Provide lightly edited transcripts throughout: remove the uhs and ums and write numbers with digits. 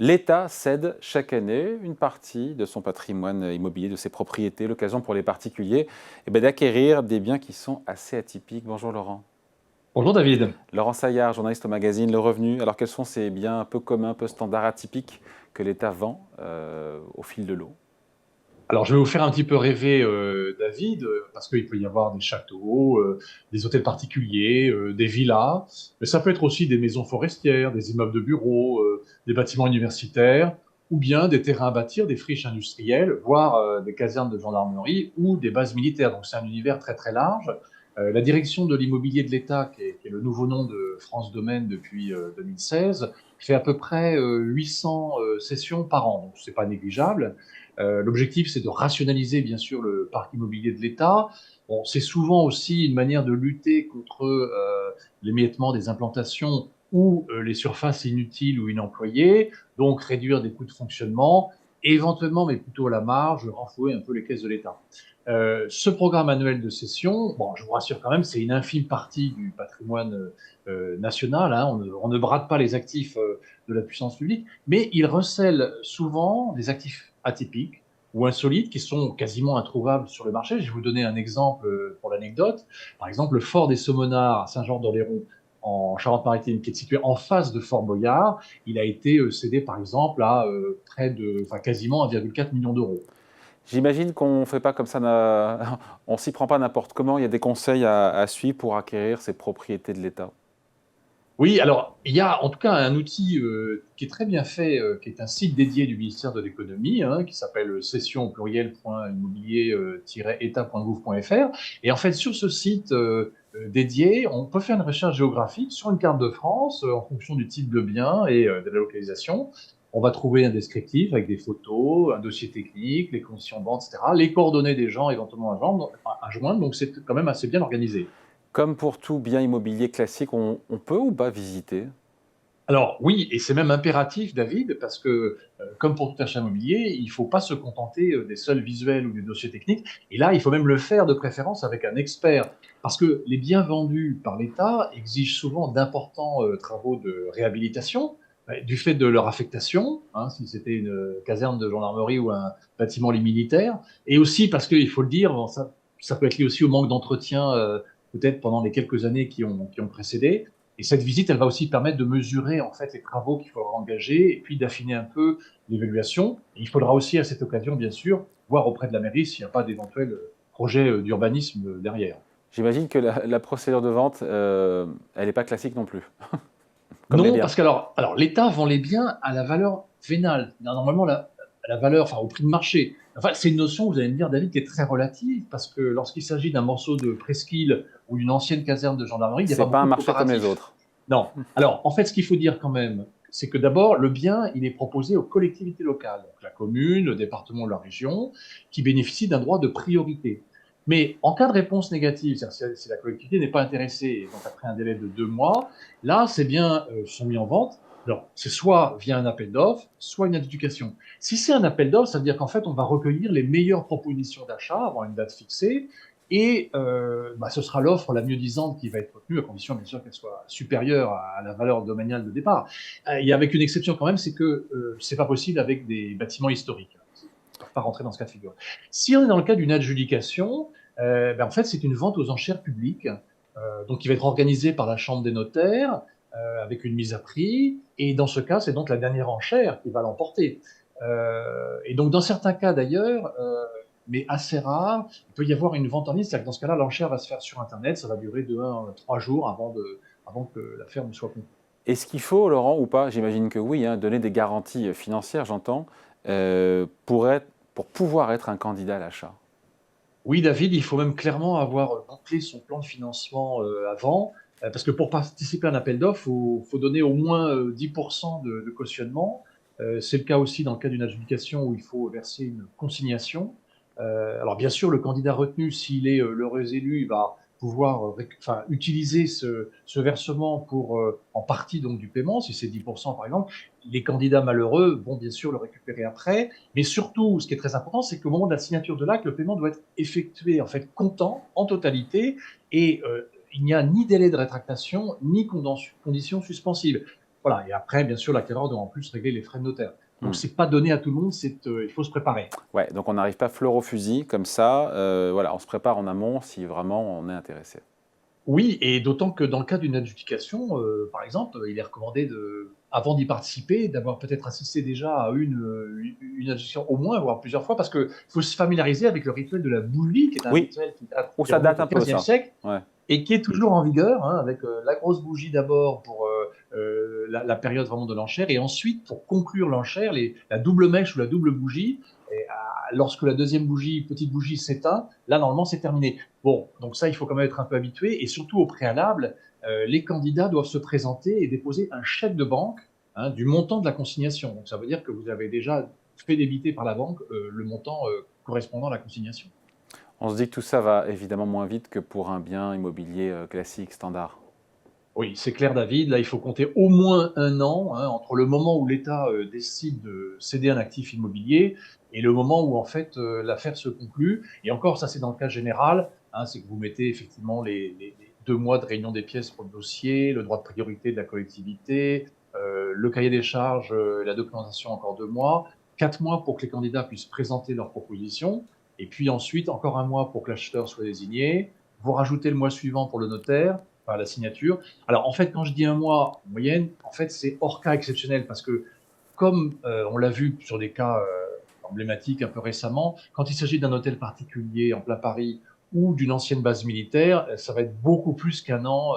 L'État cède chaque année une partie de son patrimoine immobilier, de ses propriétés, l'occasion pour les particuliers d'acquérir des biens qui sont assez atypiques. Bonjour Laurent. Bonjour David. Laurent Saillard, journaliste au magazine Le Revenu. Alors quels sont ces biens un peu communs, un peu standards, atypiques que l'État vend au fil de l'eau? Alors je vais vous faire un petit peu rêver David, parce qu'il peut y avoir des châteaux, des hôtels particuliers, des villas, mais ça peut être aussi des maisons forestières, des immeubles de bureaux, des bâtiments universitaires, ou bien des terrains à bâtir, des friches industrielles, voire des casernes de gendarmerie ou des bases militaires. Donc c'est un univers très très large. La direction de l'immobilier de l'État, qui est le nouveau nom de France Domaine depuis 2016, fait à peu près 800 sessions par an, donc c'est pas négligeable. L'objectif, c'est de rationaliser, bien sûr, le parc immobilier de l'État. Bon, c'est souvent aussi une manière de lutter contre l'émiettement des implantations ou les surfaces inutiles ou inemployées, donc réduire des coûts de fonctionnement, éventuellement, mais plutôt à la marge, renflouer un peu les caisses de l'État. Ce programme annuel de cession, bon, je vous rassure quand même, c'est une infime partie du patrimoine national. Hein, on ne brade pas les actifs de la puissance publique, mais il recèle souvent des actifs atypiques ou insolites qui sont quasiment introuvables sur le marché. Je vais vous donner un exemple pour l'anecdote. Par exemple, le fort des Saumonards à Saint-Jean-d'Oléron en Charente-Maritime, qui est situé en face de Fort Boyard, il a été cédé par exemple à quasiment 1,4 million d'euros. J'imagine qu'on ne fait pas comme ça, on s'y prend pas n'importe comment. Il y a des conseils à suivre pour acquérir ces propriétés de l'État. Oui, alors il y a en tout cas un outil qui est très bien fait, qui est un site dédié du ministère de l'économie, hein, qui s'appelle session au pluriel.immobilier-état.gouv.fr. Et en fait, sur ce site dédié, on peut faire une recherche géographique sur une carte de France en fonction du type de bien et de la localisation. On va trouver un descriptif avec des photos, un dossier technique, les conditions de vente, etc., les coordonnées des gens éventuellement à joindre. Donc c'est quand même assez bien organisé. Comme pour tout bien immobilier classique, on peut ou pas visiter? Alors oui, et c'est même impératif, David, parce que comme pour tout achat immobilier, il ne faut pas se contenter des seuls visuels ou des dossiers techniques. Et là, il faut même le faire de préférence avec un expert, parce que les biens vendus par l'État exigent souvent d'importants travaux de réhabilitation du fait de leur affectation, hein, si c'était une caserne de gendarmerie ou un bâtiment militaire, et aussi parce qu'il faut le dire, bon, ça peut être lié aussi au manque d'entretien, peut-être pendant les quelques années qui ont précédé. Et cette visite, elle va aussi permettre de mesurer en fait les travaux qu'il faudra engager et puis d'affiner un peu l'évaluation. Et il faudra aussi à cette occasion, bien sûr, voir auprès de la mairie s'il n'y a pas d'éventuels projets d'urbanisme derrière. J'imagine que la procédure de vente, elle n'est pas classique non plus, comme les Non, biens. parce que alors l'État vend les biens à la valeur vénale. Normalement, la valeur, enfin au prix de marché. Enfin, c'est une notion, vous allez me dire, David, qui est très relative, parce que lorsqu'il s'agit d'un morceau de presqu'île ou d'une ancienne caserne de gendarmerie, il n'y a C'est pas pas un beaucoup de marché comme les coopératifs. autres. Non. Alors, en fait, ce qu'il faut dire quand même, c'est que d'abord, le bien, il est proposé aux collectivités locales, donc la commune, le département, la région, qui bénéficient d'un droit de priorité. Mais en cas de réponse négative, c'est-à-dire si la collectivité n'est pas intéressée, donc après un délai de 2 mois, là, ces biens sont mis en vente. Alors, c'est soit via un appel d'offres, soit une adjudication. Si c'est un appel d'offres, ça veut dire qu'en fait, on va recueillir les meilleures propositions d'achat avant une date fixée, et ce sera l'offre la mieux disante qui va être retenue, à condition bien sûr qu'elle soit supérieure à la valeur domaniale de départ. Et avec une exception quand même, c'est que c'est pas possible avec des bâtiments historiques. Ils ne peuvent pas rentrer dans ce cas de figure. Si on est dans le cas d'une adjudication, en fait c'est une vente aux enchères publiques, donc qui va être organisée par la Chambre des notaires avec une mise à prix. Et dans ce cas, c'est donc la dernière enchère qui va l'emporter. Et donc dans certains cas d'ailleurs, mais assez rare, il peut y avoir une vente en ligne, c'est-à-dire que dans ce cas-là, l'enchère va se faire sur Internet, ça va durer de 1 à 3 jours avant que la ferme soit conclue. Est-ce qu'il faut, Laurent, ou pas, j'imagine que oui, hein, donner des garanties financières, j'entends, pour pouvoir être un candidat à l'achat? Oui, David, il faut même clairement avoir bouclé son plan de financement avant, parce que pour participer à un appel d'offres, faut donner au moins 10% de cautionnement. C'est le cas aussi dans le cas d'une adjudication où il faut verser une consignation. Alors bien sûr, le candidat retenu, s'il est l'heureux élu, il va pouvoir utiliser ce versement pour en partie donc du paiement, si c'est 10% par exemple. Les candidats malheureux vont bien sûr le récupérer après, mais surtout, ce qui est très important, c'est qu'au moment de la signature de l'acte, le paiement doit être effectué en fait comptant en totalité, et il n'y a ni délai de rétractation ni condition suspensive. Voilà. Et après, bien sûr, l'acquéreur doit en plus régler les frais de notaire. Donc, Hmm. c'est pas donné à tout le monde, il faut se préparer. Ouais, donc on n'arrive pas fleur au fusil comme ça. Voilà, on se prépare en amont si vraiment on est intéressé. Oui, et d'autant que dans le cas d'une adjudication, par exemple, il est recommandé avant d'y participer, d'avoir peut-être assisté déjà à une adjudication au moins, voire plusieurs fois, parce qu'il faut se familiariser avec le rituel de la boulie, qui est un Oui, rituel où qui ça remonte date au un peu XVe ça. siècle Ouais. et qui est toujours en vigueur, hein, avec la grosse bougie d'abord pour la période vraiment de l'enchère, et ensuite, pour conclure l'enchère, la double mèche ou la double bougie. Et, lorsque la deuxième bougie, petite bougie, s'éteint, là, normalement, c'est terminé. Bon, donc ça, il faut quand même être un peu habitué, et surtout au préalable, les candidats doivent se présenter et déposer un chèque de banque, hein, du montant de la consignation. Donc ça veut dire que vous avez déjà fait débiter par la banque le montant correspondant à la consignation. On se dit que tout ça va évidemment moins vite que pour un bien immobilier classique, standard. Oui, c'est clair, David. Là, il faut compter au moins un an, hein, entre le moment où l'État décide de céder un actif immobilier et le moment où, en fait, l'affaire se conclut. Et encore, ça, c'est dans le cas général, hein, c'est que vous mettez effectivement les 2 mois de réunion des pièces pour le dossier, le droit de priorité de la collectivité, le cahier des charges, la documentation, encore 2 mois, 4 mois pour que les candidats puissent présenter leurs propositions, et puis ensuite, encore un mois pour que l'acheteur soit désigné. Vous rajoutez le mois suivant pour le notaire, enfin, la signature. Alors, en fait, quand je dis un mois en moyenne, en fait, c'est hors cas exceptionnel parce que, comme on l'a vu sur des cas emblématiques un peu récemment, quand il s'agit d'un hôtel particulier en plein Paris ou d'une ancienne base militaire, ça va être beaucoup plus qu'un an,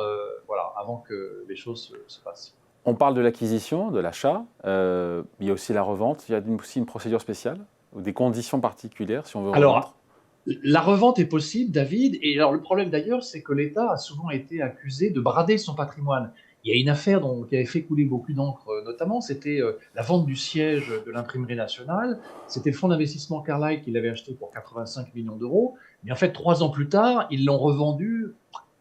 voilà, avant que les choses se passent. On parle de l'acquisition, de l'achat, il y a aussi la revente. Il y a aussi une procédure spéciale ou des conditions particulières si on veut revendre. Alors, la revente est possible, David. Et alors, le problème d'ailleurs, c'est que l'État a souvent été accusé de brader son patrimoine. Il y a une affaire qui avait fait couler beaucoup d'encre, notamment, c'était la vente du siège de l'imprimerie nationale. C'était le fonds d'investissement Carlyle qui l'avait acheté pour 85 millions d'euros. Mais en fait, 3 ans plus tard, ils l'ont revendu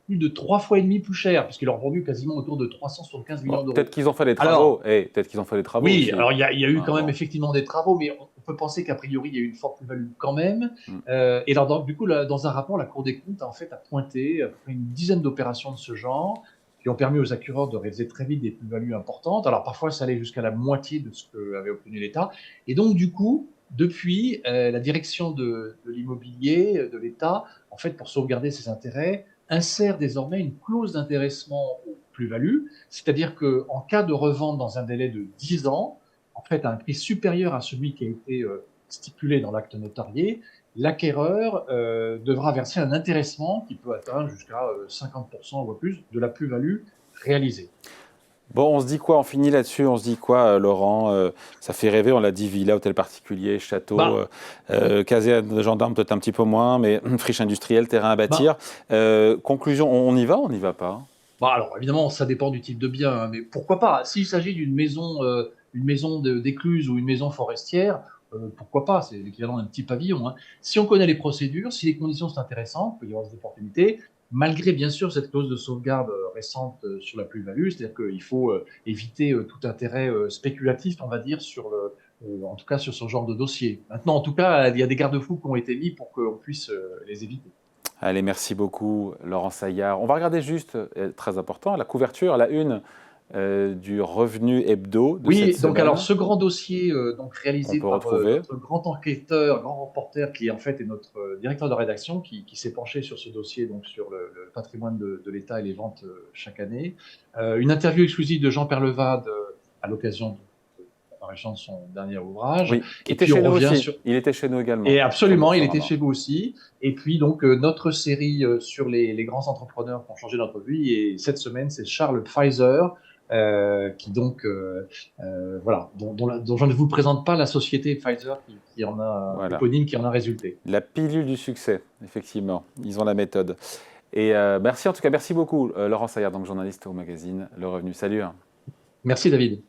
plus de 3 fois et demi plus cher, puisqu'ils l'ont revendu quasiment autour de 375 Bon, millions peut-être d'euros. qu'ils ont fait les travaux. Alors, Peut-être qu'ils ont fait les travaux oui, aussi. alors il y a eu Ah, quand même bon. effectivement des travaux, mais on peut penser qu'a priori il y a eu une forte plus-value quand même. Mm. Et alors du coup, là, dans un rapport, la Cour des comptes en fait a pointé à peu près une dizaine d'opérations de ce genre qui ont permis aux acquéreurs de réaliser très vite des plus-values importantes. Alors parfois, ça allait jusqu'à la moitié de ce qu'avait obtenu l'État. Et donc du coup, depuis, la direction de l'immobilier de l'État, en fait, pour sauvegarder ses intérêts, insère désormais une clause d'intéressement aux plus-values, c'est-à-dire qu'en cas de revente dans un délai de 10 ans, en fait, à un prix supérieur à celui qui a été stipulé dans l'acte notarié, l'acquéreur devra verser un intéressement qui peut atteindre jusqu'à 50% ou plus de la plus-value réalisée. Bon, on se dit quoi? On finit là-dessus. On se dit quoi, Laurent? Ça fait rêver. On l'a dit, villa, hôtel particulier, château, Bah, caserne de gendarmes, peut-être un petit peu moins, mais friche industrielle, terrain à bâtir. bah, Conclusion, on y va? On n'y va pas? alors évidemment, ça dépend du type de bien, hein, mais pourquoi pas? S'il s'agit une maison d'écluse ou une maison forestière, pourquoi pas? C'est l'équivalent d'un petit pavillon, hein. Si on connaît les procédures, si les conditions sont intéressantes, il peut y avoir des opportunités, malgré bien sûr cette clause de sauvegarde récente sur la plus-value, c'est-à-dire qu'il faut éviter tout intérêt spéculatif, on va dire, en tout cas sur ce genre de dossier. Maintenant, en tout cas, il y a des garde-fous qui ont été mis pour qu'on puisse les éviter. Allez, merci beaucoup, Laurent Saillard. On va regarder juste, très important, la couverture, la une du revenu hebdo de cette Oui, donc alors semaine. ce grand dossier donc On réalisé peut par retrouver. notre grand enquêteur, grand reporter qui en fait est notre directeur de rédaction qui s'est penché sur ce dossier, donc sur le patrimoine de l'État et les ventes chaque année. Une interview exclusive de Jean Perlevade à l'occasion de l'apparition de son dernier ouvrage. Oui, qui Et était puis on chez nous revient aussi. sur... Il était chez nous également, Et sur absolument, il était Boursorama. chez vous aussi. Et puis donc notre série sur les grands entrepreneurs qui ont changé notre vie. Et cette semaine, c'est Charles Pfizer, qui donc, voilà, dont je ne vous présente pas la société Pfizer qui en a, Voilà. éponyme, qui en a résulté. La pilule du succès, effectivement. Ils ont la méthode. Et merci en tout cas, merci beaucoup, Laurent Saillard, donc journaliste au magazine Le Revenu. Salut. Hein. Merci David.